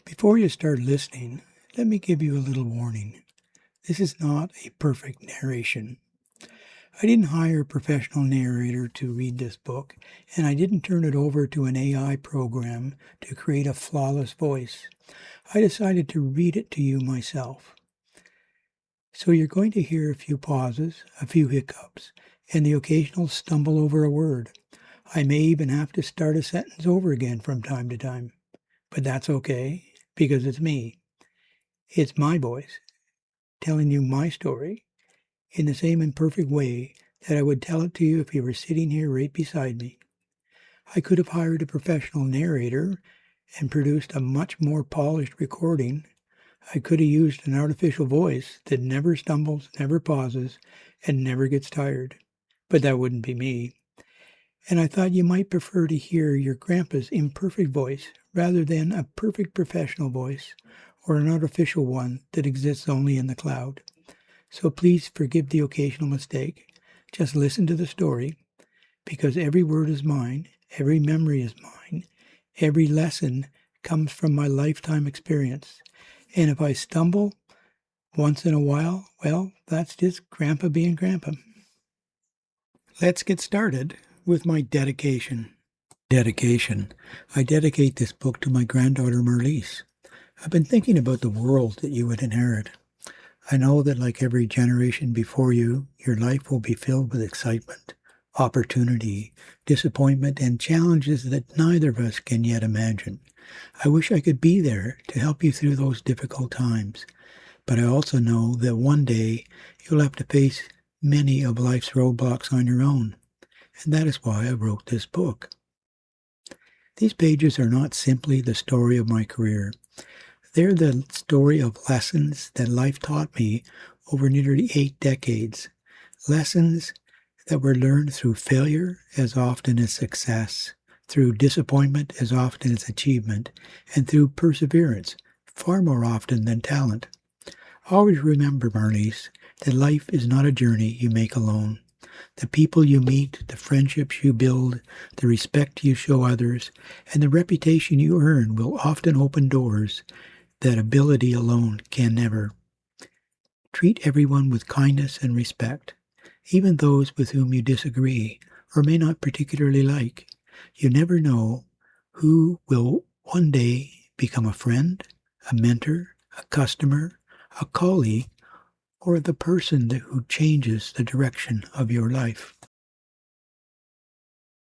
Before you start listening, let me give you a little warning. This is not a perfect narration. I didn't hire a professional narrator to read this book, and I didn't turn it over to an AI program to create a flawless voice. I decided to read it to you myself. So you're going to hear a few pauses, a few hiccups, and the occasional stumble over a word. I may even have to start a sentence over again from time to time. But that's okay, because it's me. It's my voice, telling you my story, in the same imperfect way that I would tell it to you if you were sitting here right beside me. I could have hired a professional narrator and produced a much more polished recording. I could have used an artificial voice that never stumbles, never pauses, and never gets tired. But that wouldn't be me. And I thought you might prefer to hear your grandpa's imperfect voice rather than a perfect professional voice or an artificial one that exists only in the cloud. So please forgive the occasional mistake. Just listen to the story, because every word is mine, every memory is mine, every lesson comes from my lifetime experience. And if I stumble once in a while, well, that's just Grandpa being Grandpa. Let's get started with my dedication. I dedicate this book to my granddaughter Marlise. I've been thinking about the world that you would inherit. I know that like every generation before you, your life will be filled with excitement, opportunity, disappointment, and challenges that neither of us can yet imagine. I wish I could be there to help you through those difficult times, but I also know that one day you'll have to face many of life's roadblocks on your own, and that is why I wrote this book. These pages are not simply the story of my career. They're the story of lessons that life taught me over nearly 8 decades. Lessons that were learned through failure as often as success, through disappointment as often as achievement, and through perseverance far more often than talent. Always remember, Marlise, that life is not a journey you make alone. The people you meet, the friendships you build, the respect you show others, and the reputation you earn will often open doors that ability alone can never. Treat everyone with kindness and respect, even those with whom you disagree or may not particularly like. You never know who will one day become a friend, a mentor, a customer, a colleague, or the person who changes the direction of your life.